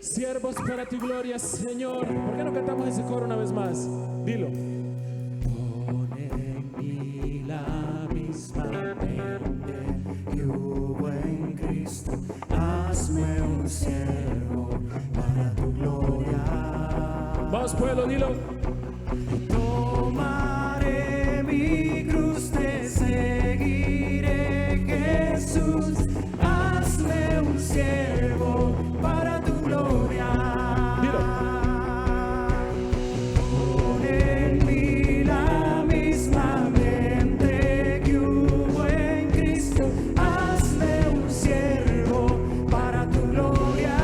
Siervos para tu gloria, Señor. ¿Por qué no cantamos ese coro una vez más? Dilo. Pon en mí la misma mente que hubo en Cristo. Hazme un siervo para tu gloria. Vamos, pueblo, dilo. Tomaré mi cruz, te seguiré, Jesús. Hazme un siervo para tu gloria. Dilo. Pon en mí la misma mente que hubo en Cristo. Hazme un siervo para tu gloria.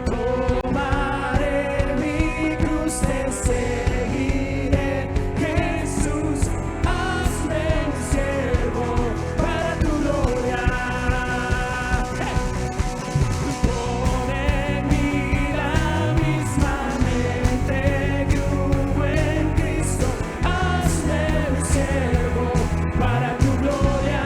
Tomaré mi cruz, te seguiré, Jesús. Hazme un siervo para tu gloria. Pon en mí la misma mente que hubo en Cristo. Hazme un siervo para tu gloria.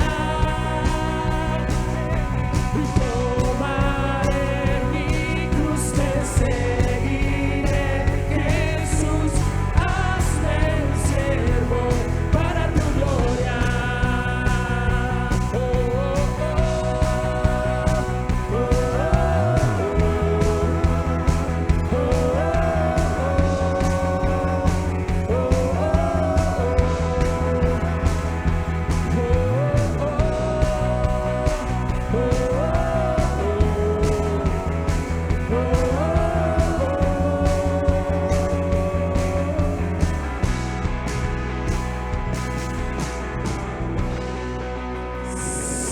Tomaré mi cruz, te seguiré, Jesús. Hazme un siervo para tu gloria.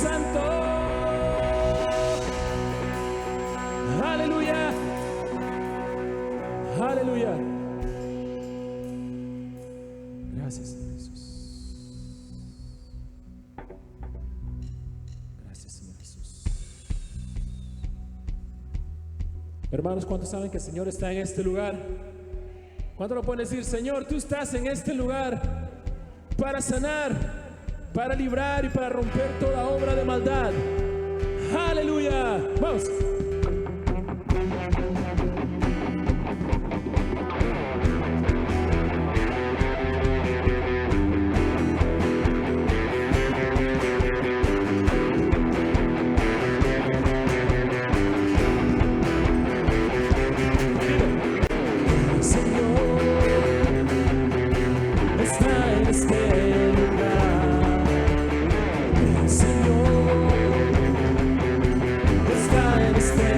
Santo. Aleluya. Aleluya. Gracias, Señor Jesús. Gracias, Señor Jesús. Hermanos, ¿cuántos saben que el Señor está en este lugar? ¿Cuántos lo pueden decir? Señor, tú estás en este lugar para sanar, para librar y para romper toda obra de maldad. Aleluya. Vamos. Señor está en este lugar. Señor está en este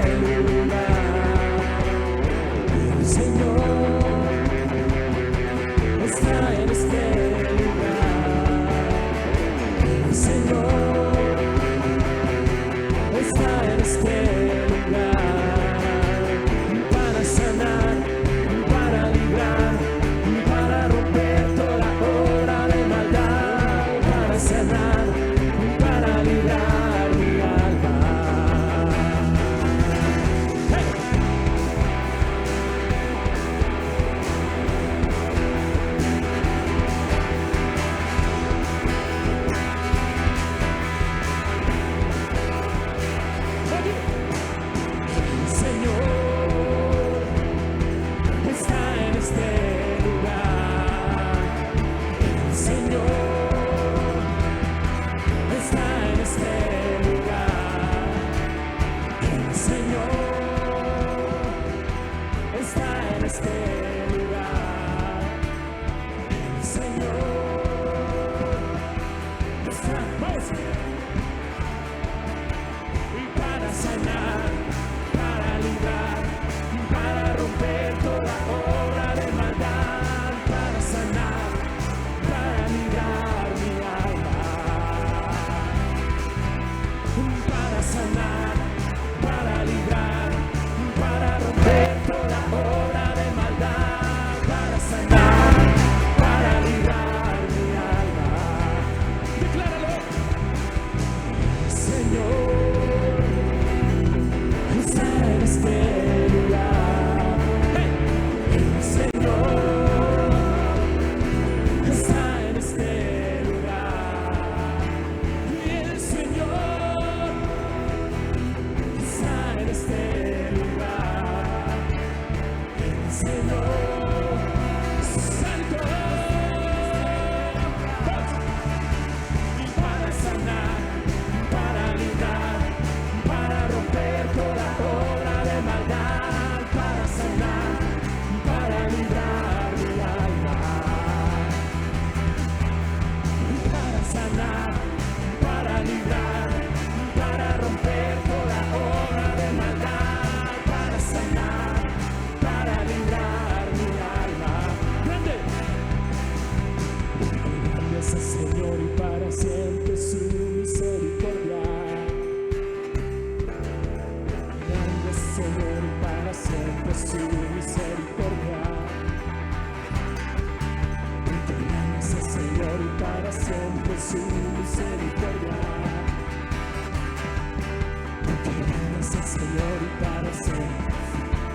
Señor, y para hacer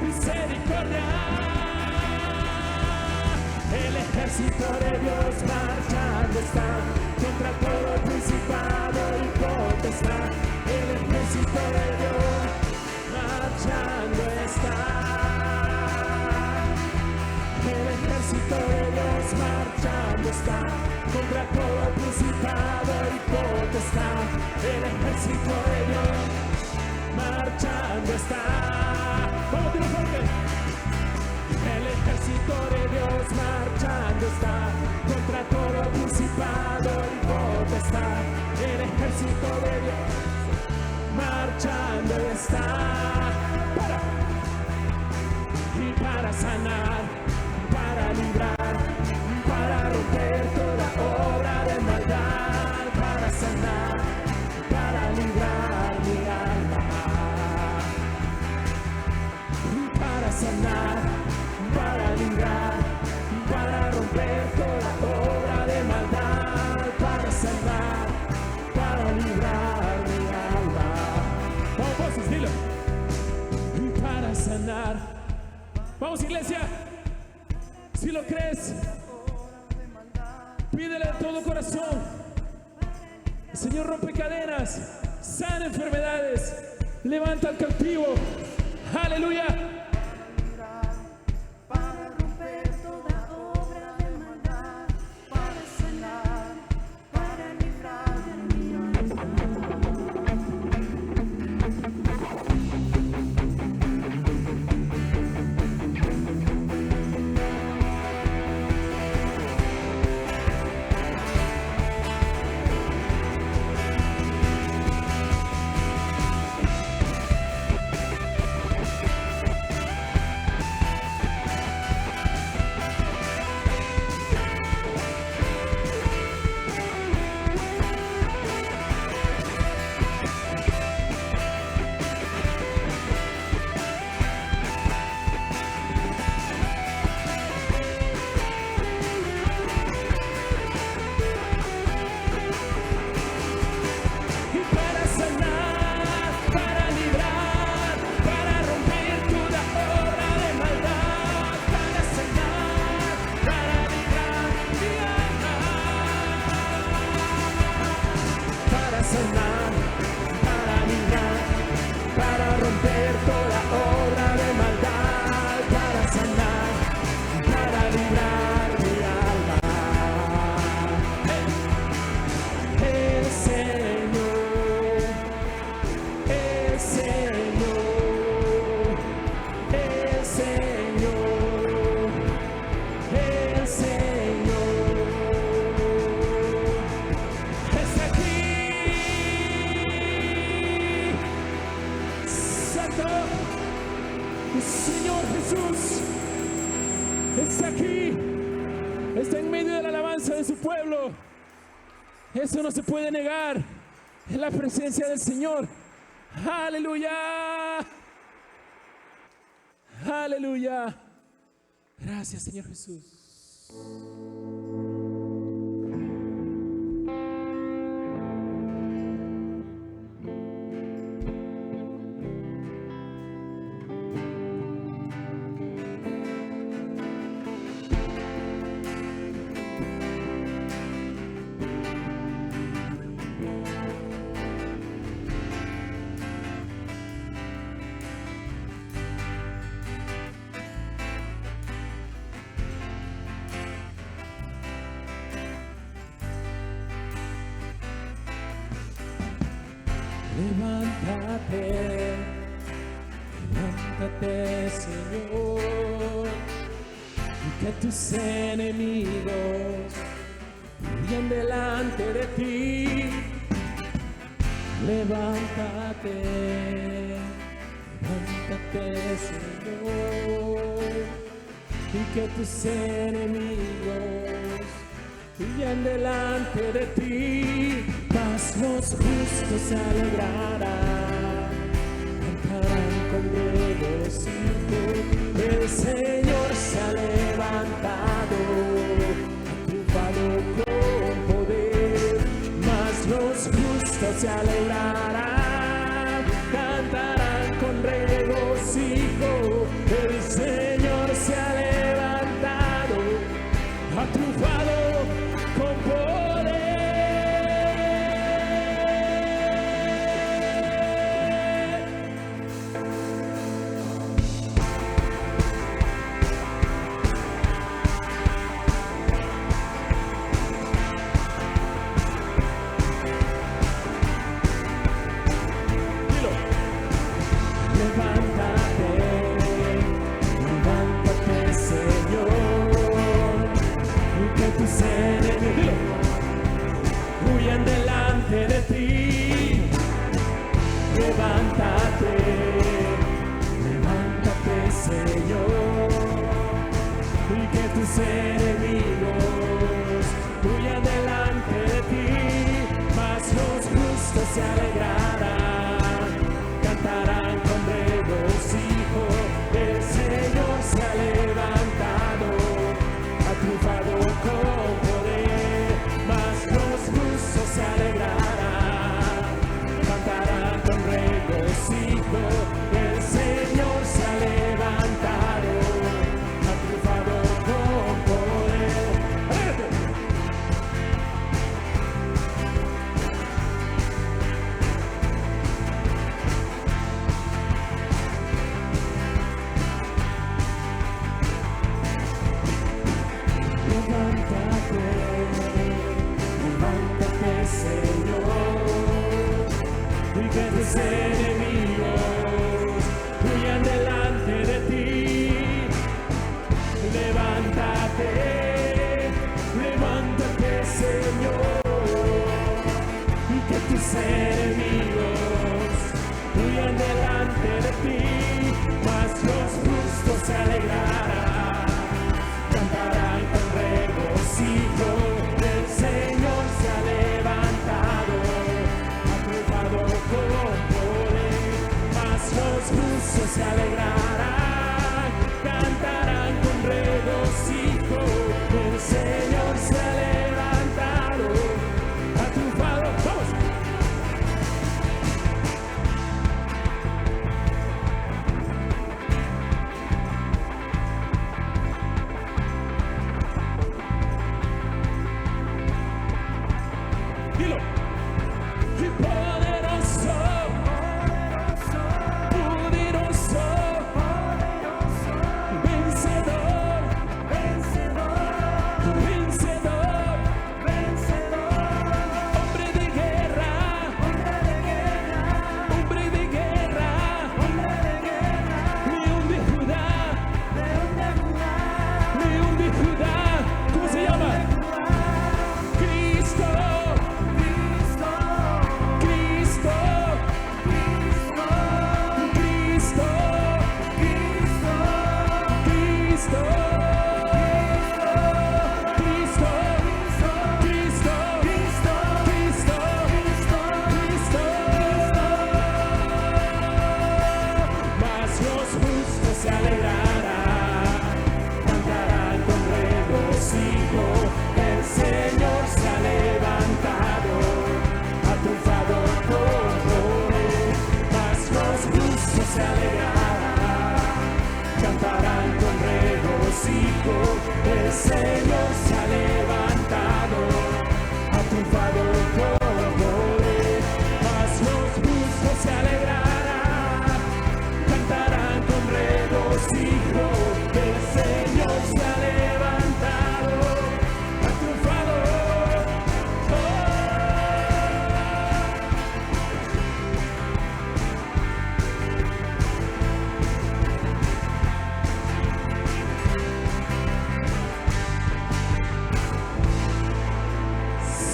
misericordia. El ejército de Dios marchando está contra todo principado y potestad. El ejército de Dios marchando está. El ejército de Dios marchando está contra todo principado y potestad. El ejército de Dios marchando está. Vamos, tiro fuerte. El ejército de Dios marchando está contra todo principado y potestad. El ejército de Dios marchando está para sanar, para librar, para romper toda obra de maldad, para sanar, para librar mi alma, para sanar, para librar, para romper toda obra de maldad, para sanar, para librar mi alma. Vamos, voces, dilo. Para sanar. Vamos, iglesia. Si lo crees, pídele de todo corazón. El Señor rompe cadenas, sana enfermedades, levanta al cautivo. Aleluya. Para romper toda obra de maldad, para sanar, para librar mi alma. Está aquí, está en medio de la alabanza de su pueblo. Eso no se puede negar. En la presencia del Señor. Aleluya. Aleluya. Gracias, Señor Jesús. Levántate, levántate, Señor, y que tus enemigos huyan delante de ti. Levántate, levántate, Señor, y que tus enemigos huyan delante de ti. Mas los justos se alegrarán, cantarán con regocijo. El Señor se ha levantado, ha triunfado con poder. Mas los justos se alegrarán, cantarán con levántate, levántate, Señor, y que tus enemigos huyan delante de ti. Levántate, levántate, Señor, y que tus enemigos huyan delante de ti. Mas los justos se alegrarán, cantarán con regocijo. El Señor se ha levantado, ha triunfado con poder. Mas los justos se alegrarán, cantarán con regocijo. El Señor se ha levantado, ha triunfado con poder. Levántate, levántate, Señor, y que tus enemigos huyan delante de ti. Levántate, levántate, Señor, y que tus enemigos huyan delante de ti. Mas los justos se alegrarán, cantarán con regocijo. El Señor se ha levantado, ha triunfado con poder. Mas los justos se alegrarán, cantarán con regocijo. El Señor se ha levantado, ha triunfado. ¡Vamos! Dilo. Y poderoso, poderoso, vencedor, vencedor, vencedor, hombre de guerra, hombre de guerra, león de Judá, león de Judá. ¿Cómo se llama? Cristo, Cristo, Cristo, Cristo, Cristo, Cristo, Cristo. Mas los justos se alegrarán, cantarán con regocijo. El Señor se ha levantado, ha triunfado con poder. Mas los justos se alegrarán, cantarán con regocijo. El Señor se ha levantado, ha triunfado con poder. Mas los justos se alegrarán, cantarán con regocijo. El Señor se ha levantado, ha triunfado.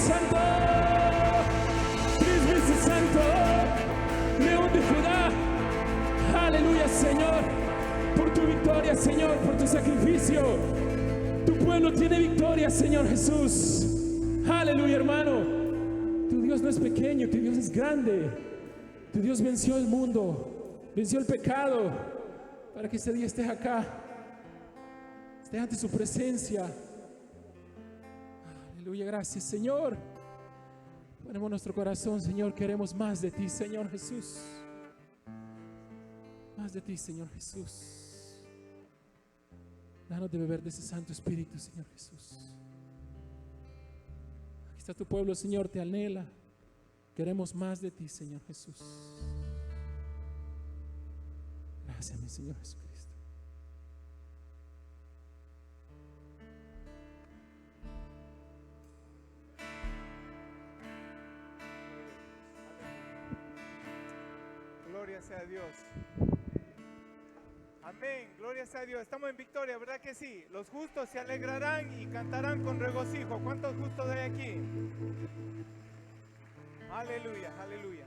Santo, 3 veces santo, león de Judá. Aleluya, Señor, por tu victoria, Señor, por tu sacrificio. Tu pueblo tiene victoria, Señor Jesús. Aleluya, hermano. Tu Dios no es pequeño, tu Dios es grande. Tu Dios venció el mundo, venció el pecado, para que este día estés acá, estés ante su presencia. Aleluya, gracias, Señor. Ponemos nuestro corazón, Señor, queremos más de ti, Señor Jesús. Más de ti, Señor Jesús. Danos de beber de ese Santo Espíritu, Señor Jesús. Aquí está tu pueblo, Señor, te anhela. Queremos más de ti, Señor Jesús. Gracias, mi Señor Jesucristo. Gloria sea a Dios. Amén, gloria a Dios. Estamos en victoria, ¿verdad que sí? Los justos se alegrarán y cantarán con regocijo. ¿Cuántos justos hay aquí? Aleluya, aleluya.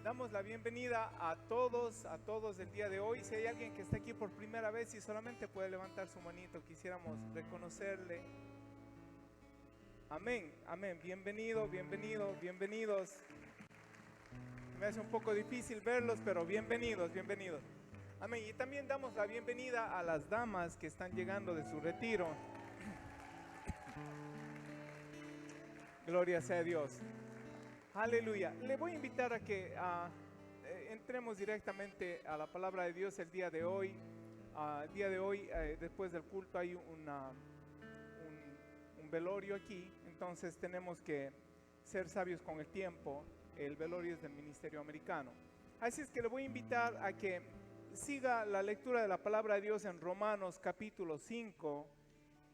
Damos la bienvenida a todos el día de hoy. Si hay alguien que está aquí por primera vez y solamente puede levantar su manito, quisiéramos reconocerle. Amén, amén. Bienvenido, bienvenido, bienvenidos. Me hace un poco difícil verlos, pero bienvenidos, bienvenidos. Amén. Y también damos la bienvenida a las damas que están llegando de su retiro. Gloria sea a Dios. Aleluya. Le voy a invitar a que entremos directamente a la palabra de Dios el día de hoy. Después del culto hay un velorio aquí, entonces tenemos que ser sabios con el tiempo. El velorio es del Ministerio Americano. Así es que le voy a invitar a que siga la lectura de la palabra de Dios en Romanos capítulo 5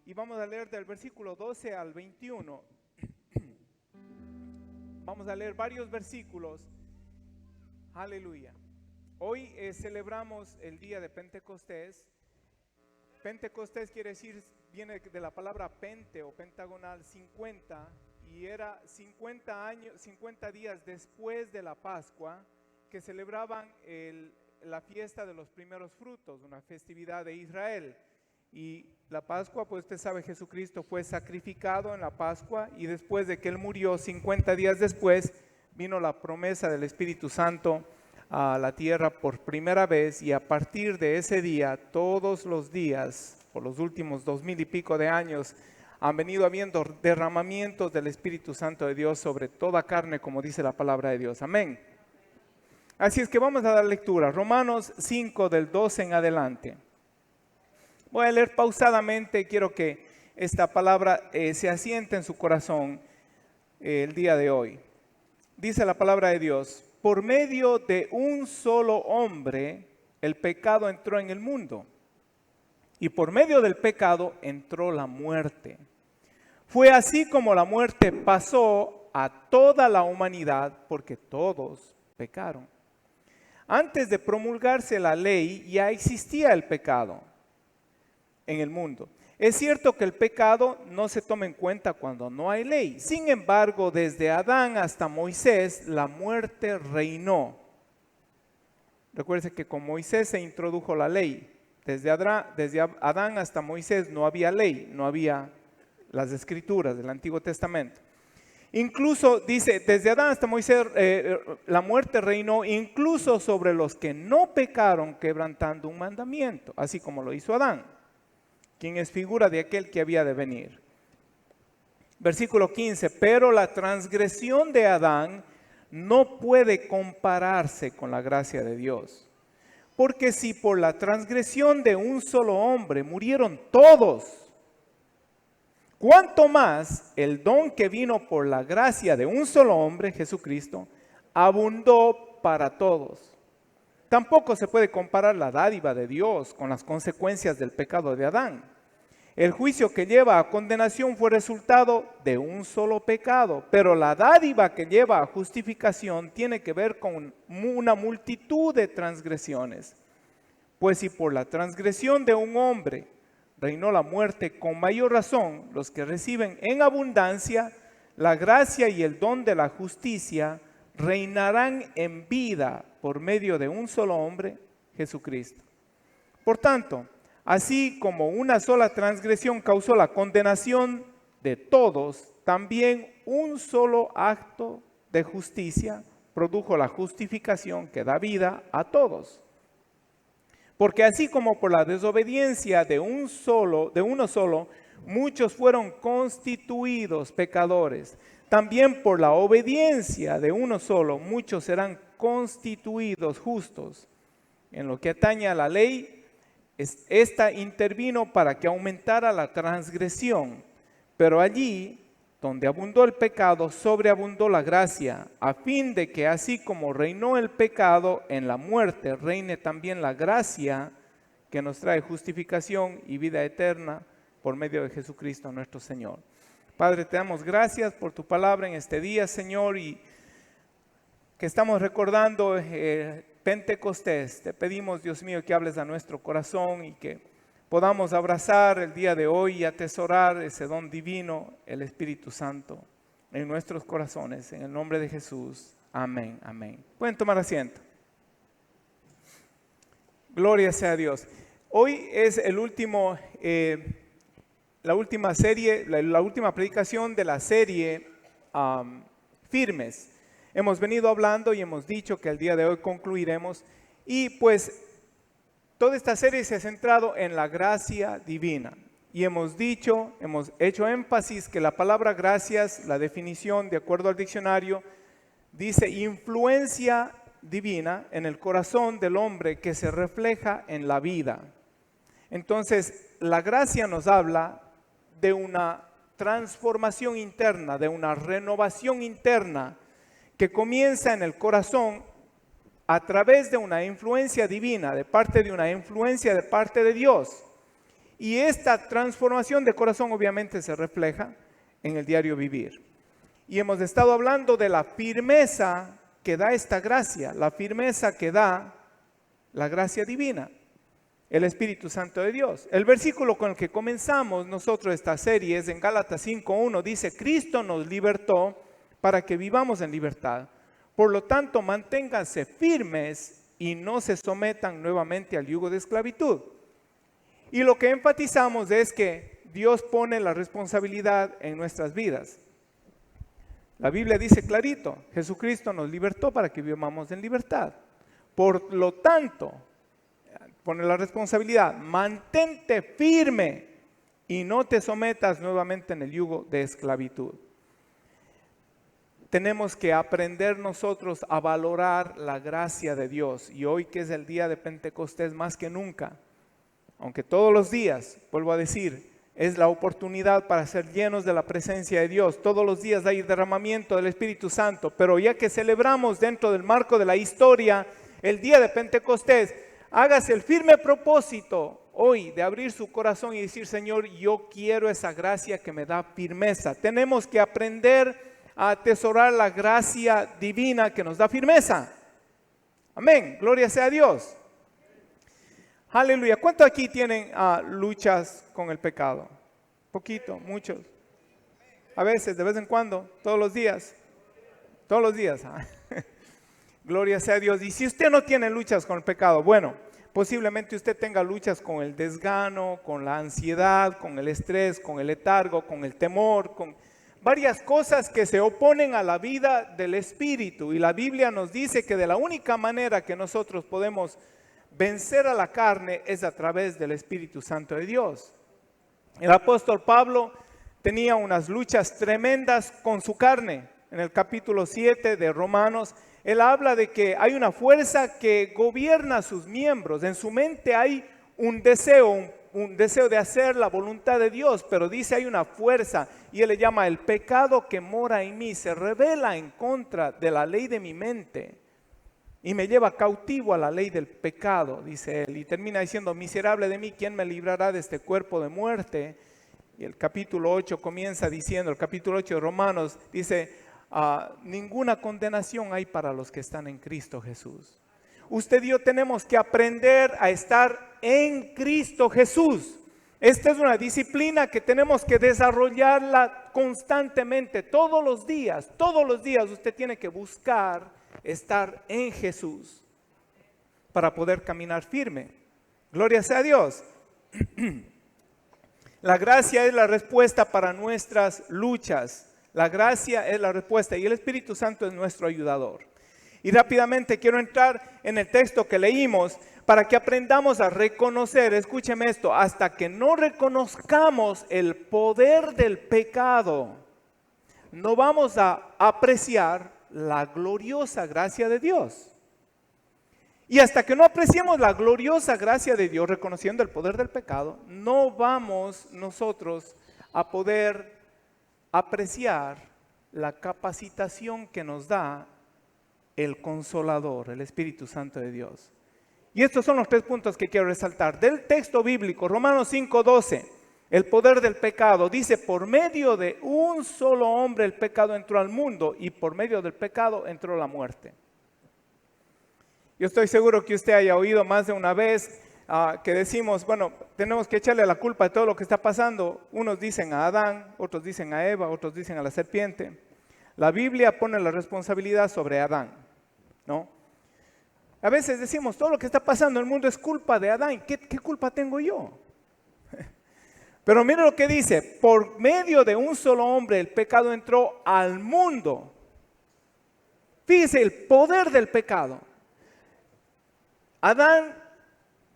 y vamos a leer del versículo 12 al 21. Vamos a leer varios versículos. Aleluya. Hoy celebramos el día de Pentecostés. Pentecostés quiere decir, viene de la palabra pente o pentagonal, 50, y era 50 días después de la Pascua que celebraban la fiesta de los primeros frutos, una festividad de Israel. Y la Pascua, pues usted sabe, Jesucristo fue sacrificado en la Pascua y después de que Él murió, 50 días después, vino la promesa del Espíritu Santo a la tierra por primera vez, y a partir de ese día, todos los días, por los últimos 2000 y pico de años, han venido habiendo derramamientos del Espíritu Santo de Dios sobre toda carne, como dice la palabra de Dios. Amén. Así es que vamos a dar lectura. Romanos 5 del 12 en adelante. Voy a leer pausadamente, quiero que esta palabra se asiente en su corazón el día de hoy. Dice la palabra de Dios: por medio de un solo hombre el pecado entró en el mundo, y por medio del pecado entró la muerte. Fue así como la muerte pasó a toda la humanidad, porque todos pecaron. Antes de promulgarse la ley ya existía el pecado en el mundo. Es cierto que el pecado no se toma en cuenta cuando no hay ley. Sin embargo, desde Adán hasta Moisés, la muerte reinó. Recuerden que con Moisés se introdujo la ley. Desde Adán hasta Moisés no había ley, no había las escrituras del Antiguo Testamento. Incluso dice, desde Adán hasta Moisés la muerte reinó incluso sobre los que no pecaron quebrantando un mandamiento, así como lo hizo Adán, quien es figura de aquel que había de venir. Versículo 15, pero la transgresión de Adán no puede compararse con la gracia de Dios. Porque si por la transgresión de un solo hombre murieron todos, ¿cuánto más el don que vino por la gracia de un solo hombre, Jesucristo, abundó para todos? Tampoco se puede comparar la dádiva de Dios con las consecuencias del pecado de Adán. El juicio que lleva a condenación fue resultado de un solo pecado, pero la dádiva que lleva a justificación tiene que ver con una multitud de transgresiones. Pues si por la transgresión de un hombre reinó la muerte, con mayor razón los que reciben en abundancia la gracia y el don de la justicia reinarán en vida por medio de un solo hombre, Jesucristo. Por tanto, así como una sola transgresión causó la condenación de todos, también un solo acto de justicia produjo la justificación que da vida a todos. Porque así como por la desobediencia de uno solo, muchos fueron constituidos pecadores, también por la obediencia de uno solo, muchos serán constituidos justos. En lo que atañe a la ley, esta intervino para que aumentara la transgresión, pero allí donde abundó el pecado, sobreabundó la gracia, a fin de que así como reinó el pecado en la muerte, reine también la gracia que nos trae justificación y vida eterna por medio de Jesucristo nuestro Señor. Padre, te damos gracias por tu palabra en este día, Señor, y que estamos recordando Pentecostés, te pedimos, Dios mío, que hables a nuestro corazón y que podamos abrazar el día de hoy y atesorar ese don divino, el Espíritu Santo, en nuestros corazones. En el nombre de Jesús. Amén, amén. Pueden tomar asiento. Gloria sea a Dios. Hoy es el último, la última serie, la última predicación de la serie Firmes. Hemos venido hablando y hemos dicho que el día de hoy concluiremos. Y pues toda esta serie se ha centrado en la gracia divina. Y hemos hecho énfasis que la palabra gracias, la definición de acuerdo al diccionario, dice influencia divina en el corazón del hombre que se refleja en la vida. Entonces, la gracia nos habla de una transformación interna, de una renovación interna que comienza en el corazón a través de una influencia divina, de parte de Dios. Y esta transformación de corazón obviamente se refleja en el diario vivir. Y hemos estado hablando de la firmeza que da esta gracia, la firmeza que da la gracia divina, el Espíritu Santo de Dios. El versículo con el que comenzamos nosotros esta serie es en Gálatas 5:1, dice: Cristo nos libertó para que vivamos en libertad. Por lo tanto, manténganse firmes y no se sometan nuevamente al yugo de esclavitud. Y lo que enfatizamos es que Dios pone la responsabilidad en nuestras vidas. La Biblia dice clarito, Jesucristo nos libertó para que vivamos en libertad. Por lo tanto, pone la responsabilidad, mantente firme y no te sometas nuevamente en el yugo de esclavitud. Tenemos que aprender nosotros a valorar la gracia de Dios. Y hoy que es el día de Pentecostés más que nunca, aunque todos los días, vuelvo a decir, es la oportunidad para ser llenos de la presencia de Dios. Todos los días hay derramamiento del Espíritu Santo. Pero ya que celebramos dentro del marco de la historia el día de Pentecostés, hágase el firme propósito hoy de abrir su corazón y decir: Señor, yo quiero esa gracia que me da firmeza. Tenemos que aprender a atesorar la gracia divina que nos da firmeza. Amén, gloria sea a Dios. Aleluya. ¿Cuántos aquí tienen luchas con el pecado? Poquito, muchos. A veces, de vez en cuando, todos los días. Todos los días. Gloria sea a Dios. Y si usted no tiene luchas con el pecado, bueno, posiblemente usted tenga luchas con el desgano, con la ansiedad, con el estrés, con el letargo, con el temor, con varias cosas que se oponen a la vida del Espíritu. Y la Biblia nos dice que de la única manera que nosotros podemos vencer a la carne es a través del Espíritu Santo de Dios. El apóstol Pablo tenía unas luchas tremendas con su carne. En el capítulo 7 de Romanos, él habla de que hay una fuerza que gobierna a sus miembros. En su mente hay un deseo de hacer la voluntad de Dios, pero dice hay una fuerza, y él le llama el pecado que mora en mí, se revela en contra de la ley de mi mente y me lleva cautivo a la ley del pecado, dice él, y termina diciendo: miserable de mí, ¿quién me librará de este cuerpo de muerte? Y el capítulo 8 comienza diciendo, el capítulo 8 de Romanos dice: ninguna condenación hay para los que están en Cristo Jesús. Usted y yo tenemos que aprender a estar en Cristo Jesús. Esta es una disciplina que tenemos que desarrollarla constantemente, todos los días usted tiene que buscar estar en Jesús para poder caminar firme. Gloria sea a Dios. La gracia es la respuesta para nuestras luchas. La gracia es la respuesta y el Espíritu Santo es nuestro ayudador. Y rápidamente quiero entrar en el texto que leímos para que aprendamos a reconocer, escúcheme esto, hasta que no reconozcamos el poder del pecado, no vamos a apreciar la gloriosa gracia de Dios. Y hasta que no apreciemos la gloriosa gracia de Dios, reconociendo el poder del pecado, no vamos nosotros a poder apreciar la capacitación que nos da el Consolador, el Espíritu Santo de Dios. Y estos son los 3 puntos que quiero resaltar. Del texto bíblico, Romanos 5:12, el poder del pecado, dice: por medio de un solo hombre el pecado entró al mundo y por medio del pecado entró la muerte. Yo estoy seguro que usted haya oído más de una vez que decimos, bueno, tenemos que echarle la culpa de todo lo que está pasando. Unos dicen a Adán, otros dicen a Eva, otros dicen a la serpiente. La Biblia pone la responsabilidad sobre Adán, ¿no? A veces decimos, todo lo que está pasando en el mundo es culpa de Adán. ¿Qué culpa tengo yo? Pero mire lo que dice, por medio de un solo hombre el pecado entró al mundo. Fíjese el poder del pecado. Adán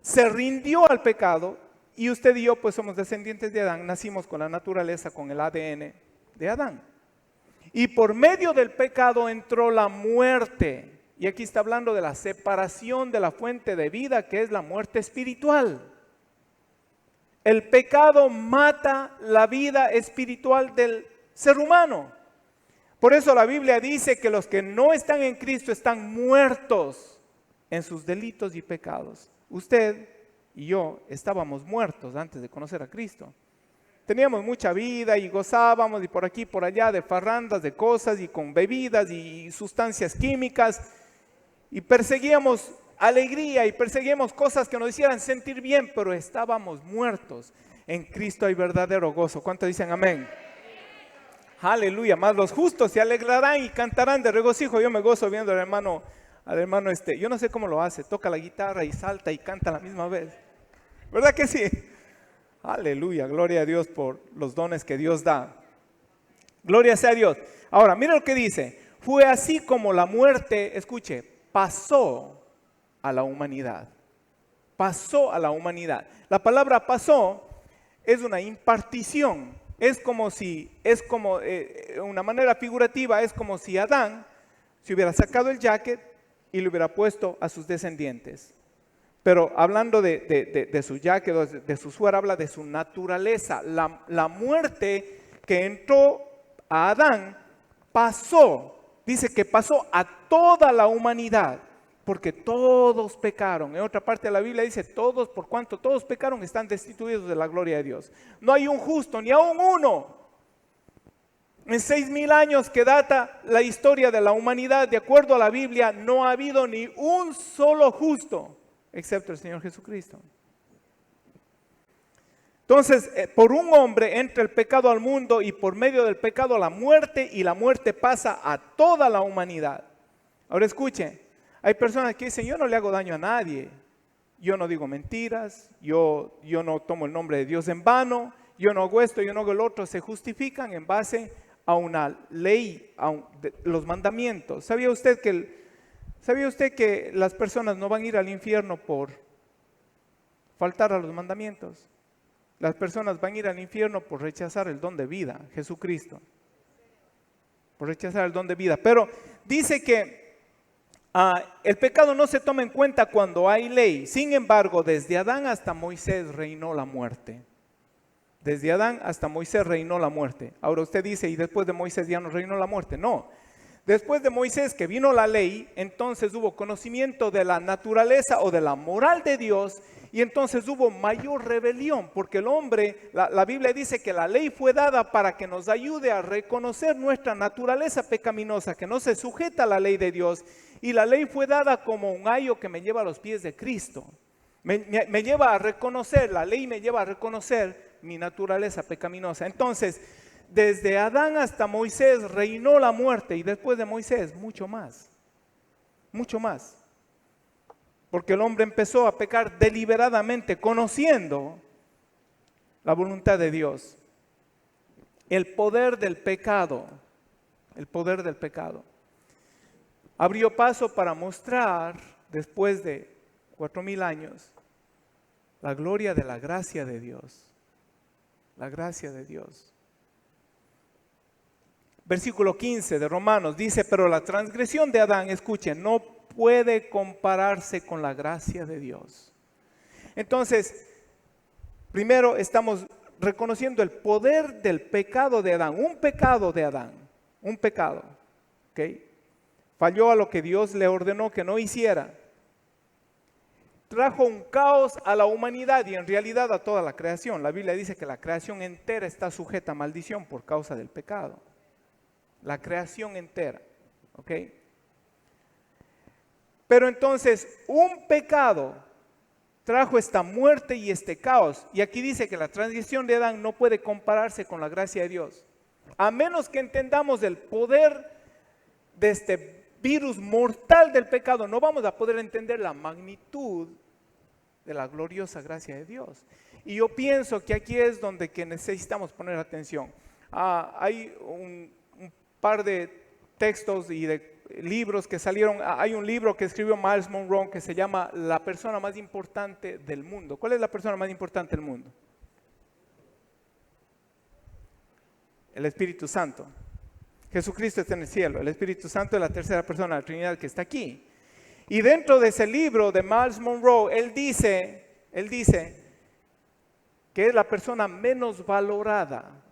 se rindió al pecado y usted y yo pues somos descendientes de Adán, nacimos con la naturaleza, con el ADN de Adán. Y por medio del pecado entró la muerte. Y aquí está hablando de la separación de la fuente de vida, que es la muerte espiritual. El pecado mata la vida espiritual del ser humano. Por eso la Biblia dice que los que no están en Cristo están muertos en sus delitos y pecados. Usted y yo estábamos muertos antes de conocer a Cristo. Teníamos mucha vida y gozábamos y por aquí y por allá de farrandas, de cosas y con bebidas y sustancias químicas. Y perseguíamos alegría y perseguíamos cosas que nos hicieran sentir bien, pero estábamos muertos. En Cristo hay verdadero gozo. ¿Cuántos dicen amén? Aleluya. Más los justos se alegrarán y cantarán de regocijo. Yo me gozo viendo al hermano yo no sé cómo lo hace, toca la guitarra y salta y canta a la misma vez. ¿Verdad que sí? Aleluya, gloria a Dios por los dones que Dios da. Gloria sea a Dios. Ahora, mira lo que dice. Fue así como la muerte, escuche, pasó a la humanidad. Pasó a la humanidad. La palabra pasó es una impartición. Es como una manera figurativa, es como si Adán se hubiera sacado el jacket y lo hubiera puesto a sus descendientes. Pero hablando de su jacket, de su suero, habla de su naturaleza. La muerte que entró a Adán pasó, dice que pasó a toda la humanidad, porque todos pecaron. En otra parte de la Biblia dice, todos, por cuanto todos pecaron, están destituidos de la gloria de Dios. No hay un justo, ni aún uno. En 6,000 años que data la historia de la humanidad, de acuerdo a la Biblia, no ha habido ni un solo justo, excepto el Señor Jesucristo. Entonces, por un hombre entra el pecado al mundo y por medio del pecado la muerte, y la muerte pasa a toda la humanidad. Ahora escuchen, hay personas que dicen, yo no le hago daño a nadie, yo no digo mentiras, yo no tomo el nombre de Dios en vano, yo no hago esto, yo no hago el otro. Se justifican en base a una ley, los mandamientos. ¿Sabía usted que las personas no van a ir al infierno por faltar a los mandamientos? Las personas van a ir al infierno por rechazar el don de vida, Jesucristo. Por rechazar el don de vida. Pero dice que el pecado no se toma en cuenta cuando hay ley. Sin embargo, desde Adán hasta Moisés reinó la muerte. Desde Adán hasta Moisés reinó la muerte. Ahora usted dice, ¿y después de Moisés ya no reinó la muerte? No. Después de Moisés que vino la ley, entonces hubo conocimiento de la naturaleza o de la moral de Dios, y entonces hubo mayor rebelión, porque el hombre, la Biblia dice que la ley fue dada para que nos ayude a reconocer nuestra naturaleza pecaminosa, que no se sujeta a la ley de Dios, y la ley fue dada como un ayo que me lleva a los pies de Cristo. Me lleva a reconocer, la ley me lleva a reconocer mi naturaleza pecaminosa. Entonces, desde Adán hasta Moisés reinó la muerte, y después de Moisés mucho más, porque el hombre empezó a pecar deliberadamente, conociendo la voluntad de Dios. El poder del pecado abrió paso para mostrar, después de 4,000 años, la gloria de la gracia de Dios. La gracia de Dios. Versículo 15 de Romanos dice, pero la transgresión de Adán, escuchen, no puede compararse con la gracia de Dios. Entonces, primero estamos reconociendo el poder del pecado de Adán, un pecado, ¿ok? Falló a lo que Dios le ordenó que no hiciera. Trajo un caos a la humanidad y en realidad a toda la creación. La Biblia dice que la creación entera está sujeta a maldición por causa del pecado. La creación entera, ¿ok? Pero entonces un pecado trajo esta muerte y este caos. Y aquí dice que la transgresión de Adán no puede compararse con la gracia de Dios. A menos que entendamos el poder de este virus mortal del pecado, no vamos a poder entender la magnitud de la gloriosa gracia de Dios. Y yo pienso que aquí es donde que necesitamos poner atención. Hay un par de textos y de libros que salieron. Hay un libro que escribió Miles Monroe que se llama La persona más importante del mundo. ¿Cuál es la persona más importante del mundo? El Espíritu Santo. Jesucristo está en el cielo. El Espíritu Santo es la tercera persona de la Trinidad que está aquí. Y dentro de ese libro de Miles Monroe, él dice que es la persona menos valorada,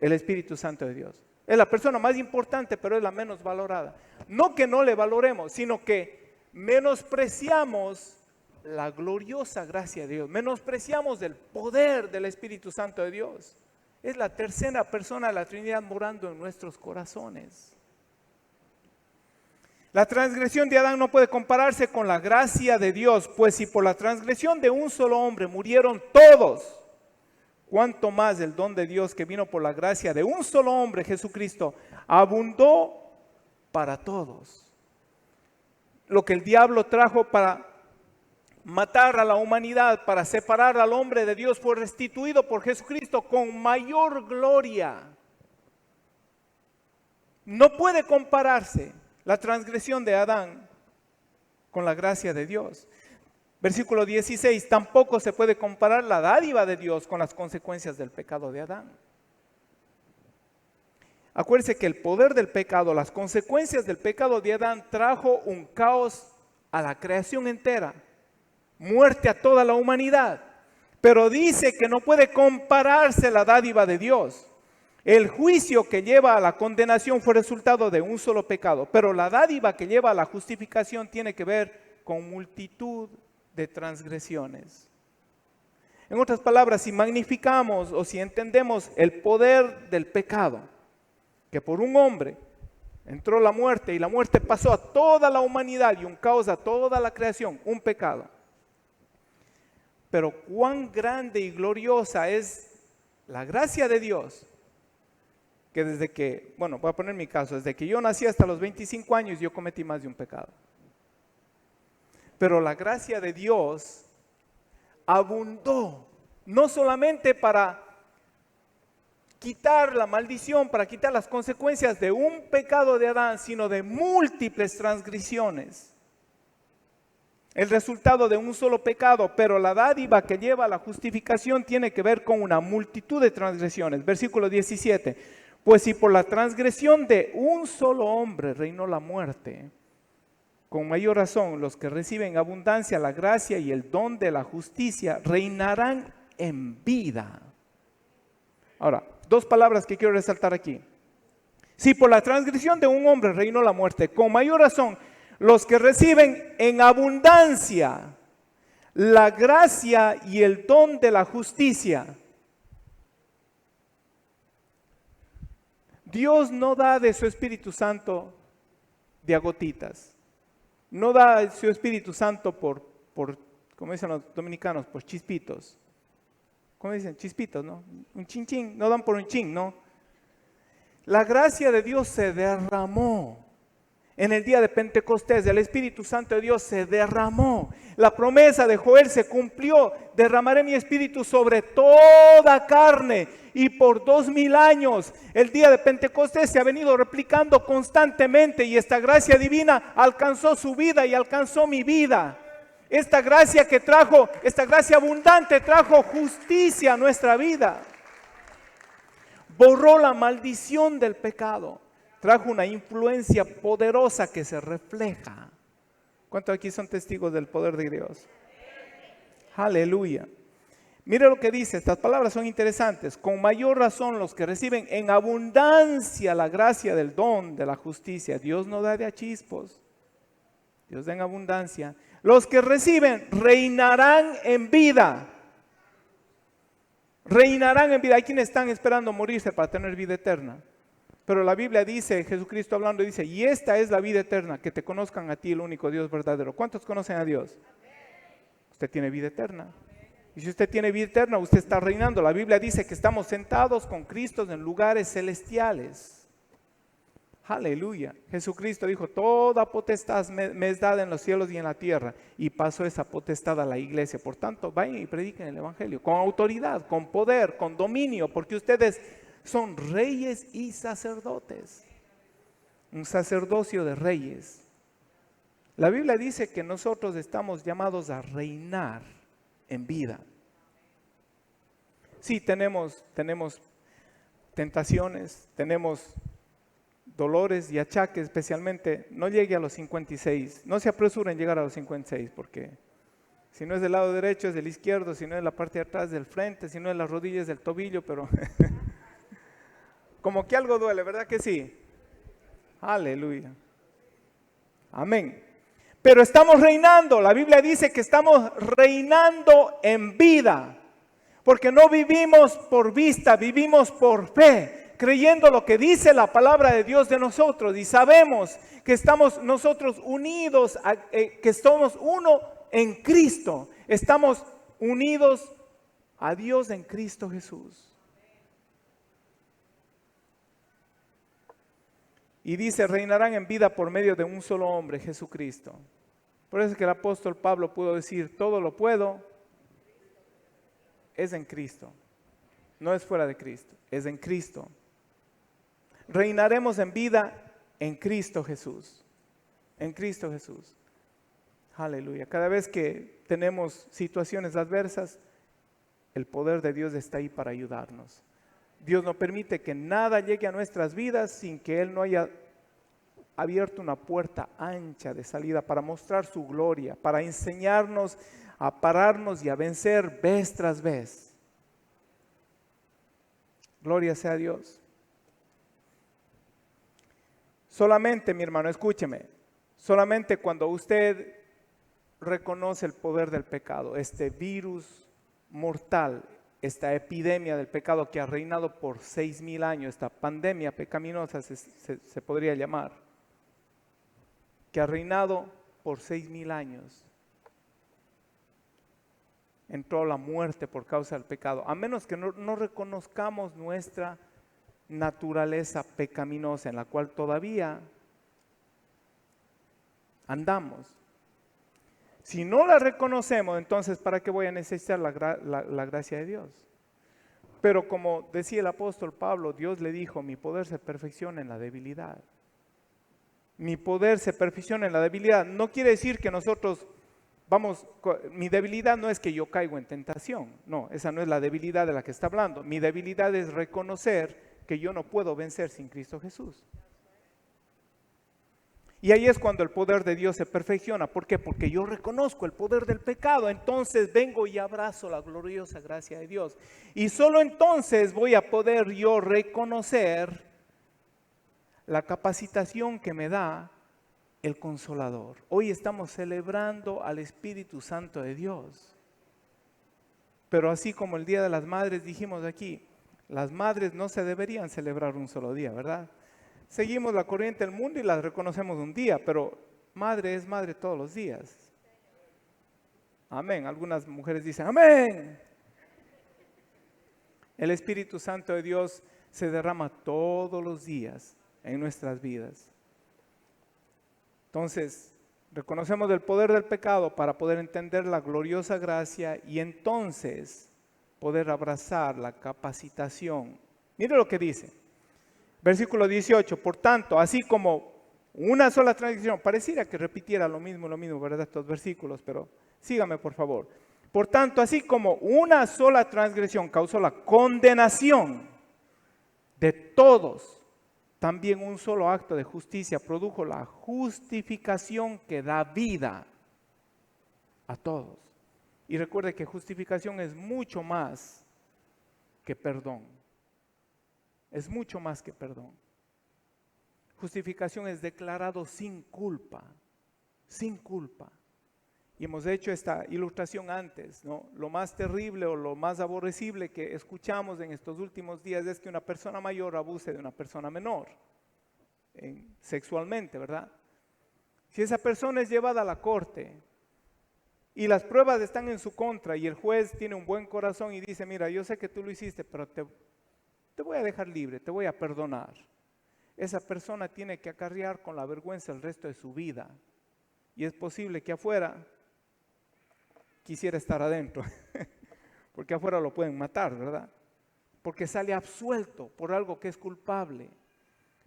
el Espíritu Santo de Dios. Es la persona más importante, pero es la menos valorada. No que no le valoremos, sino que menospreciamos la gloriosa gracia de Dios. Menospreciamos el poder del Espíritu Santo de Dios. Es la tercera persona de la Trinidad morando en nuestros corazones. La transgresión de Adán no puede compararse con la gracia de Dios, pues si por la transgresión de un solo hombre murieron todos, cuánto más el don de Dios que vino por la gracia de un solo hombre, Jesucristo, abundó para todos. Lo que el diablo trajo para matar a la humanidad, para separar al hombre de Dios, fue restituido por Jesucristo con mayor gloria. No puede compararse la transgresión de Adán con la gracia de Dios. Versículo 16, tampoco se puede comparar la dádiva de Dios con las consecuencias del pecado de Adán. Acuérdense que el poder del pecado, las consecuencias del pecado de Adán trajo un caos a la creación entera, muerte a toda la humanidad. Pero dice que no puede compararse la dádiva de Dios. El juicio que lleva a la condenación fue resultado de un solo pecado, pero la dádiva que lleva a la justificación tiene que ver con multitud de transgresiones. En otras palabras, si magnificamos o si entendemos el poder del pecado, que por un hombre entró la muerte y la muerte pasó a toda la humanidad y un caos a toda la creación, un pecado. Pero cuán grande y gloriosa es la gracia de Dios, que desde que, bueno, voy a poner mi caso, desde que yo nací hasta los 25 años yo cometí más de un pecado. Pero la gracia de Dios abundó, no solamente para quitar la maldición, para quitar las consecuencias de un pecado de Adán, sino de múltiples transgresiones. El resultado de un solo pecado, pero la dádiva que lleva a la justificación tiene que ver con una multitud de transgresiones. Versículo 17, pues si por la transgresión de un solo hombre reinó la muerte, con mayor razón los que reciben abundancia la gracia y el don de la justicia reinarán en vida. Ahora, dos palabras que quiero resaltar aquí. Si por la transgresión de un hombre reinó la muerte, con mayor razón los que reciben en abundancia la gracia y el don de la justicia. Dios no da de su Espíritu Santo de a gotitas. No da su Espíritu Santo por, como dicen los dominicanos, por chispitos. ¿Cómo dicen? Chispitos, ¿no? Un chin chin, no dan por un chin, ¿no? La gracia de Dios se derramó. En el día de Pentecostés, el Espíritu Santo de Dios se derramó. La promesa de Joel se cumplió. Derramaré mi Espíritu sobre toda carne. Y por 2000 años, el día de Pentecostés se ha venido replicando constantemente. Y esta gracia divina alcanzó su vida y alcanzó mi vida. Esta gracia que trajo, esta gracia abundante trajo justicia a nuestra vida. Borró la maldición del pecado. Trajo una influencia poderosa que se refleja. ¿Cuántos aquí son testigos del poder de Dios? Aleluya. Mire lo que dice, estas palabras son interesantes. Con mayor razón los que reciben en abundancia la gracia del don de la justicia. Dios no da de a chispos. Dios da en abundancia. Los que reciben reinarán en vida. Reinarán en vida. Hay quienes están esperando morirse para tener vida eterna. Pero la Biblia dice, Jesucristo hablando dice, y esta es la vida eterna, que te conozcan a ti, el único Dios verdadero. ¿Cuántos conocen a Dios? Usted tiene vida eterna. Y si usted tiene vida eterna, usted está reinando. La Biblia dice que estamos sentados con Cristo en lugares celestiales. Aleluya. Jesucristo dijo, toda potestad me es dada en los cielos y en la tierra. Y pasó esa potestad a la iglesia. Por tanto, vayan y prediquen el evangelio con autoridad, con poder, con dominio, porque ustedes son reyes y sacerdotes. Un sacerdocio de reyes. La Biblia dice que nosotros estamos llamados a reinar en vida. Sí, tenemos tentaciones, tenemos dolores y achaques, especialmente, no llegue a los 56, no se apresuren llegar a los 56, porque si no es del lado derecho es del izquierdo, si no es la parte de atrás del frente, si no es las rodillas del tobillo, pero como que algo duele, ¿verdad que sí? Aleluya. Amén. Pero estamos reinando, la Biblia dice que estamos reinando en vida, porque no vivimos por vista, vivimos por fe, creyendo lo que dice la palabra de Dios de nosotros y sabemos que estamos nosotros unidos, que somos uno en Cristo, estamos unidos a Dios en Cristo Jesús. Y dice, reinarán en vida por medio de un solo hombre, Jesucristo. Por eso es que el apóstol Pablo pudo decir, todo lo puedo, es en Cristo. No es fuera de Cristo, es en Cristo. Reinaremos en vida en Cristo Jesús. En Cristo Jesús. Aleluya. Cada vez que tenemos situaciones adversas, el poder de Dios está ahí para ayudarnos. Dios no permite que nada llegue a nuestras vidas sin que Él no haya abierto una puerta ancha de salida para mostrar su gloria, para enseñarnos a pararnos y a vencer vez tras vez. Gloria sea a Dios. Solamente, mi hermano, escúcheme, solamente cuando usted reconoce el poder del pecado, este virus mortal, esta epidemia del pecado que ha reinado por 6,000 años, esta pandemia pecaminosa se podría llamar, que ha reinado por 6,000 años. Entró la muerte por causa del pecado. A menos que no reconozcamos nuestra naturaleza pecaminosa en la cual todavía andamos. Si no la reconocemos, entonces ¿para qué voy a necesitar la gracia de Dios? Pero como decía el apóstol Pablo, Dios le dijo, mi poder se perfecciona en la debilidad. Mi poder se perfecciona en la debilidad. No quiere decir que nosotros mi debilidad no es que yo caigo en tentación. No, esa no es la debilidad de la que está hablando. Mi debilidad es reconocer que yo no puedo vencer sin Cristo Jesús. Y ahí es cuando el poder de Dios se perfecciona. ¿Por qué? Porque yo reconozco el poder del pecado. Entonces vengo y abrazo la gloriosa gracia de Dios. Y solo entonces voy a poder yo reconocer la capacitación que me da el Consolador. Hoy estamos celebrando al Espíritu Santo de Dios. Pero así como el Día de las Madres dijimos aquí, las madres no se deberían celebrar un solo día, ¿verdad? Seguimos la corriente del mundo y las reconocemos un día, pero madre es madre todos los días. Amén. Algunas mujeres dicen, amén. El Espíritu Santo de Dios se derrama todos los días en nuestras vidas. Entonces, reconocemos el poder del pecado para poder entender la gloriosa gracia y entonces poder abrazar la capacitación. Mire lo que dice. Versículo 18, por tanto, así como una sola transgresión, pareciera que repitiera lo mismo, ¿verdad? Estos versículos, pero sígame por favor. Por tanto, así como una sola transgresión causó la condenación de todos, también un solo acto de justicia produjo la justificación que da vida a todos. Y recuerde que justificación es mucho más que perdón. Es mucho más que perdón. Justificación es declarado sin culpa, sin culpa. Y hemos hecho esta ilustración antes, ¿no? Lo más terrible o lo más aborrecible que escuchamos en estos últimos días es que una persona mayor abuse de una persona menor, sexualmente, ¿verdad? Si esa persona es llevada a la corte y las pruebas están en su contra y el juez tiene un buen corazón y dice, mira, yo sé que tú lo hiciste, pero te voy a dejar libre, te voy a perdonar. Esa persona tiene que acarrear con la vergüenza el resto de su vida. Y es posible que afuera quisiera estar adentro, porque afuera lo pueden matar, ¿verdad? Porque sale absuelto por algo que es culpable.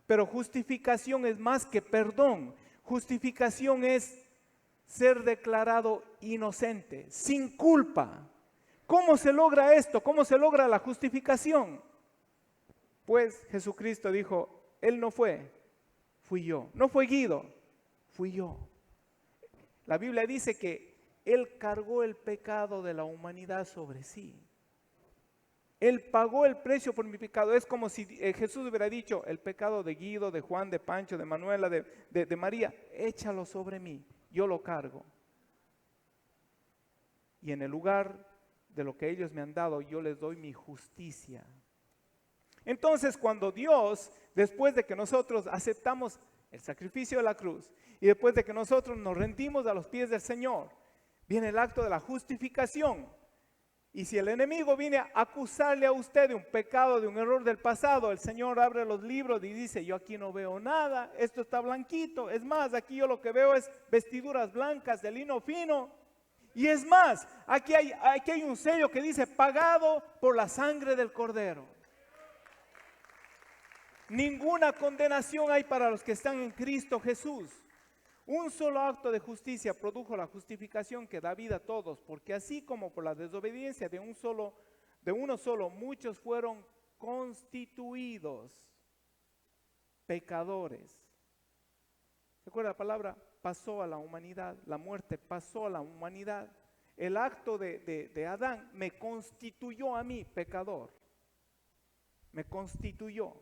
Pero justificación es más que perdón. Justificación es ser declarado inocente, sin culpa. ¿Cómo se logra esto? ¿Cómo se logra la justificación? Pues Jesucristo dijo, Él no fue, fui yo. No fue Guido, fui yo. La Biblia dice que Él cargó el pecado de la humanidad sobre sí. Él pagó el precio por mi pecado. Es como si Jesús hubiera dicho, el pecado de Guido, de Juan, de Pancho, de Manuela, de María, échalo sobre mí, yo lo cargo. Y en el lugar de lo que ellos me han dado, yo les doy mi justicia. Entonces, cuando Dios, después de que nosotros aceptamos el sacrificio de la cruz, y después de que nosotros nos rendimos a los pies del Señor, viene el acto de la justificación. Y si el enemigo viene a acusarle a usted de un pecado, de un error del pasado, el Señor abre los libros y dice, yo aquí no veo nada, esto está blanquito. Es más, aquí yo lo que veo es vestiduras blancas de lino fino. Y es más, aquí hay un sello que dice, pagado por la sangre del Cordero. Ninguna condenación hay para los que están en Cristo Jesús. Un solo acto de justicia produjo la justificación que da vida a todos, porque así como por la desobediencia de uno solo, muchos fueron constituidos pecadores. ¿Se acuerda la palabra? Pasó a la humanidad, la muerte pasó a la humanidad. El acto de Adán me constituyó a mí pecador. Me constituyó.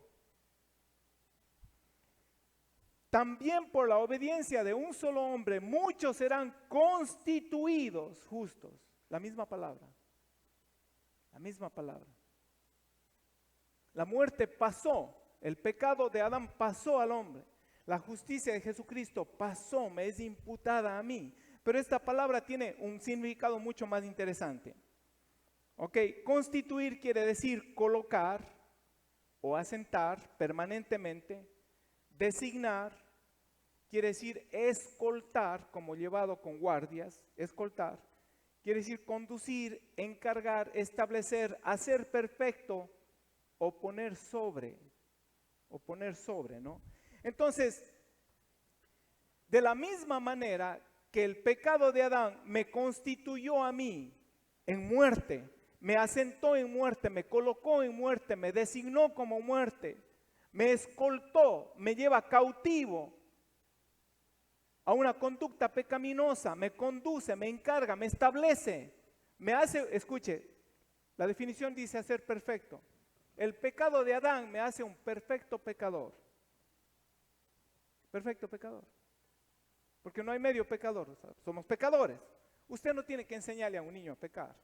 También por la obediencia de un solo hombre, muchos serán constituidos justos. La misma palabra. La misma palabra. La muerte pasó, el pecado de Adán pasó al hombre. La justicia de Jesucristo pasó, me es imputada a mí. Pero esta palabra tiene un significado mucho más interesante. Ok, constituir quiere decir colocar o asentar permanentemente. Designar quiere decir escoltar, como llevado con guardias, escoltar. Quiere decir conducir, encargar, establecer, hacer perfecto o poner sobre, ¿no? Entonces, de la misma manera que el pecado de Adán me constituyó a mí en muerte, me asentó en muerte, me colocó en muerte, me designó como muerte, me escoltó, me lleva cautivo a una conducta pecaminosa, me conduce, me encarga, me establece, me hace, escuche, la definición dice hacer perfecto. El pecado de Adán me hace un perfecto pecador. Perfecto pecador. Porque no hay medio pecador, o sea, somos pecadores. Usted no tiene que enseñarle a un niño a pecar.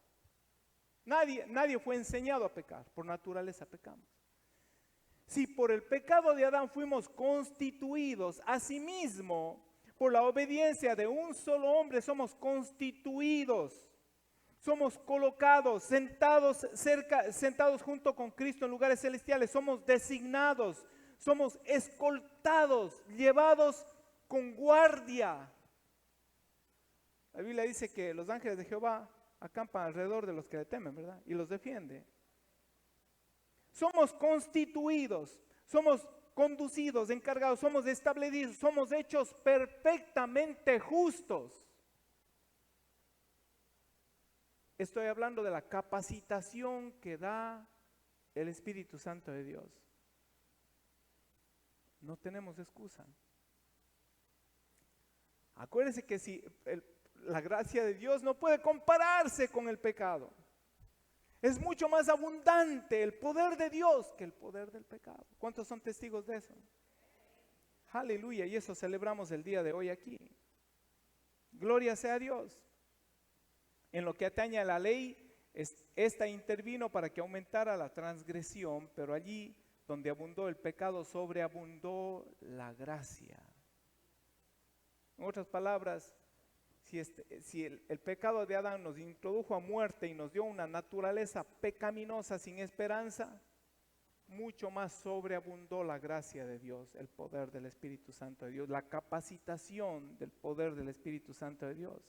Nadie fue enseñado a pecar, por naturaleza pecamos. Si por el pecado de Adán fuimos constituidos, asimismo, por la obediencia de un solo hombre somos constituidos, somos colocados, sentados junto con Cristo en lugares celestiales, somos designados, somos escoltados, llevados con guardia. La Biblia dice que los ángeles de Jehová acampan alrededor de los que le temen, ¿verdad? Y los defiende. Somos constituidos, somos conducidos, encargados, somos establecidos, somos hechos perfectamente justos. Estoy hablando de la capacitación que da el Espíritu Santo de Dios. No tenemos excusa. Acuérdense que si la gracia de Dios no puede compararse con el pecado. Es mucho más abundante el poder de Dios que el poder del pecado. ¿Cuántos son testigos de eso? Aleluya, y eso celebramos el día de hoy aquí. Gloria sea a Dios. En lo que atañe a la ley, esta intervino para que aumentara la transgresión, pero allí donde abundó el pecado, sobreabundó la gracia. En otras palabras, si el pecado de Adán nos introdujo a muerte y nos dio una naturaleza pecaminosa sin esperanza, mucho más sobreabundó la gracia de Dios, el poder del Espíritu Santo de Dios, la capacitación del poder del Espíritu Santo de Dios.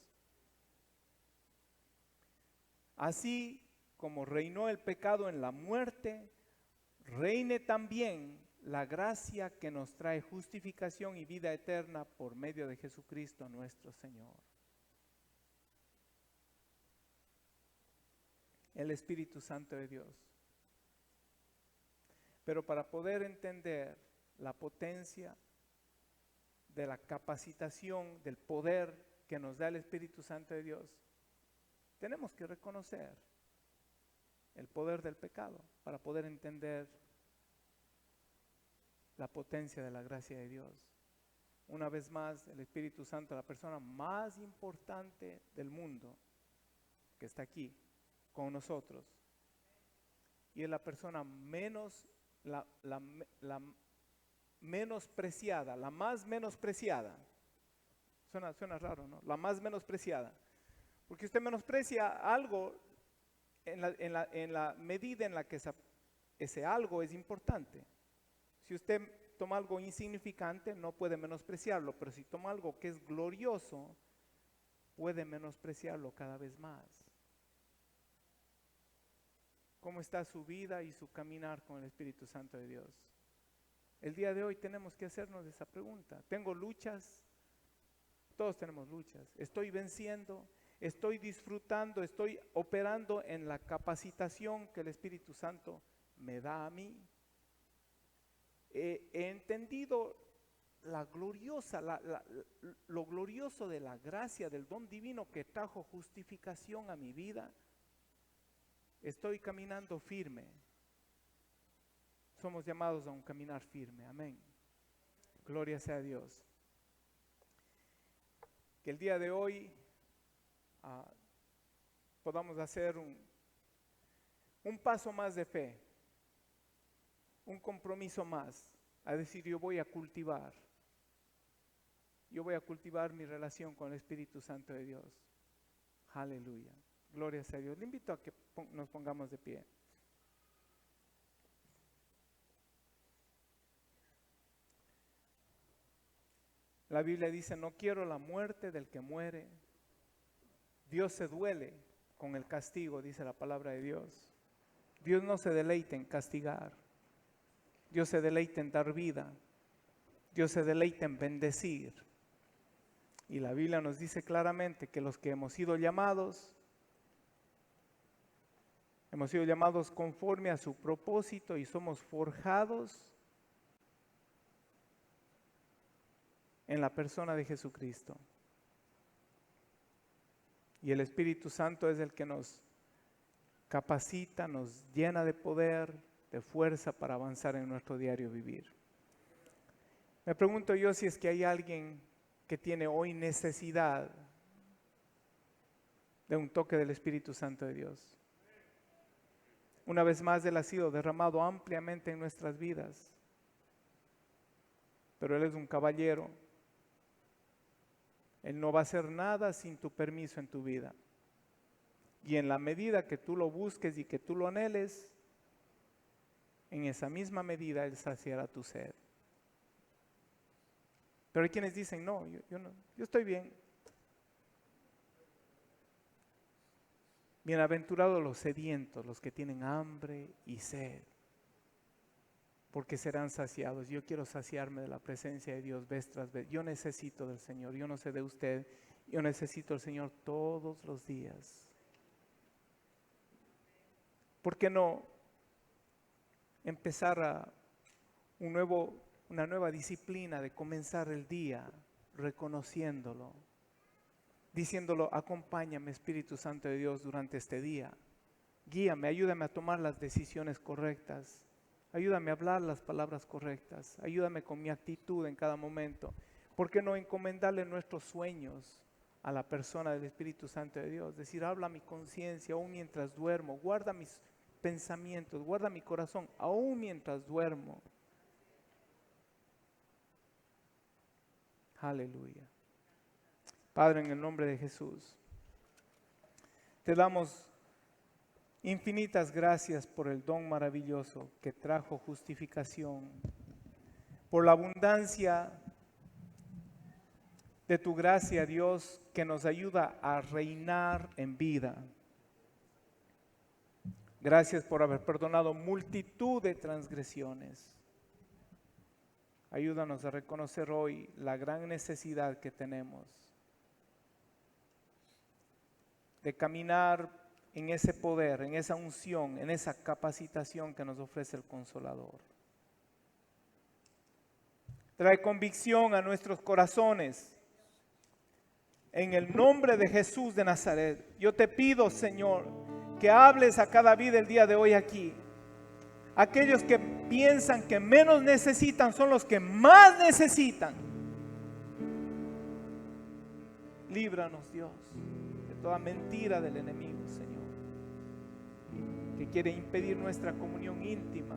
Así como reinó el pecado en la muerte, reine también la gracia que nos trae justificación y vida eterna por medio de Jesucristo nuestro Señor. El Espíritu Santo de Dios. Pero para poder entender la potencia de la capacitación, del poder que nos da el Espíritu Santo de Dios, tenemos que reconocer el poder del pecado para poder entender la potencia de la gracia de Dios. Una vez más, el Espíritu Santo, la persona más importante del mundo, que está aquí con nosotros, y es la persona menospreciada, la más menospreciada. Suena raro, ¿no? La más menospreciada. Porque usted menosprecia algo en la medida en la que ese algo es importante. Si usted toma algo insignificante, no puede menospreciarlo, pero si toma algo que es glorioso, puede menospreciarlo cada vez más. ¿Cómo está su vida y su caminar con el Espíritu Santo de Dios? El día de hoy tenemos que hacernos esa pregunta. ¿Tengo luchas? Todos tenemos luchas. ¿Estoy venciendo? ¿Estoy disfrutando? ¿Estoy operando en la capacitación que el Espíritu Santo me da a mí? He entendido lo glorioso de la gracia, del don divino que trajo justificación a mi vida. Estoy caminando firme. Somos llamados a un caminar firme. Amén. Gloria sea a Dios. Que el día de hoy podamos hacer un paso más de fe, un compromiso más, a decir yo voy a cultivar mi relación con el Espíritu Santo de Dios. Aleluya. Gloria sea a Dios. Le invito a que nos pongamos de pie. La Biblia dice, no quiero la muerte del que muere. Dios se duele con el castigo, dice la palabra de Dios. Dios no se deleita en castigar. Dios se deleita en dar vida. Dios se deleita en bendecir. Y la Biblia nos dice claramente que los que hemos sido llamados conforme a su propósito y somos forjados en la persona de Jesucristo. Y el Espíritu Santo es el que nos capacita, nos llena de poder, de fuerza para avanzar en nuestro diario vivir. Me pregunto yo si es que hay alguien que tiene hoy necesidad de un toque del Espíritu Santo de Dios. Una vez más, Él ha sido derramado ampliamente en nuestras vidas, pero Él es un caballero. Él no va a hacer nada sin tu permiso en tu vida. Y en la medida que tú lo busques y que tú lo anheles, en esa misma medida Él saciará tu sed. Pero hay quienes dicen, no, yo estoy bien. Bienaventurados los sedientos, los que tienen hambre y sed, porque serán saciados. Yo quiero saciarme de la presencia de Dios vez tras vez. Yo necesito del Señor, yo no sé de usted, yo necesito del Señor todos los días. ¿Por qué no empezar una nueva disciplina de comenzar el día reconociéndolo? Diciéndolo, acompáñame Espíritu Santo de Dios durante este día. Guíame, ayúdame a tomar las decisiones correctas. Ayúdame a hablar las palabras correctas. Ayúdame con mi actitud en cada momento. ¿Por qué no encomendarle nuestros sueños a la persona del Espíritu Santo de Dios. Decir, habla mi conciencia aún mientras duermo, guarda mis pensamientos, guarda mi corazón aún mientras duermo. Aleluya. Padre, en el nombre de Jesús, te damos infinitas gracias por el don maravilloso que trajo justificación, por la abundancia de tu gracia, Dios, que nos ayuda a reinar en vida. Gracias por haber perdonado multitud de transgresiones. Ayúdanos a reconocer hoy la gran necesidad que tenemos de caminar en ese poder, en esa unción, en esa capacitación que nos ofrece el Consolador. Trae convicción a nuestros corazones. En el nombre de Jesús de Nazaret, yo te pido, Señor, que hables a cada vida el día de hoy aquí. Aquellos que piensan que menos necesitan son los que más necesitan. Líbranos, Dios, de toda mentira del enemigo, Señor, que quiere impedir nuestra comunión íntima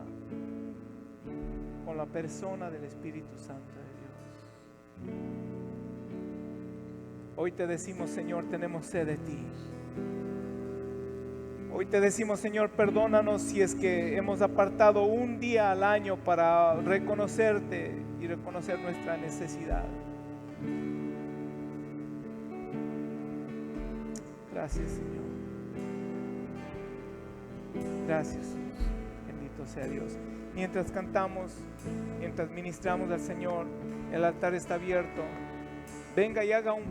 con la persona del Espíritu Santo de Dios. Hoy te decimos, Señor, tenemos sed de ti. Hoy te decimos, Señor, perdónanos si es que hemos apartado un día al año para reconocerte y reconocer nuestra necesidad. Gracias, Señor. Gracias, Jesús. Bendito sea Dios. Mientras cantamos, mientras ministramos al Señor, el altar está abierto. Venga y haga un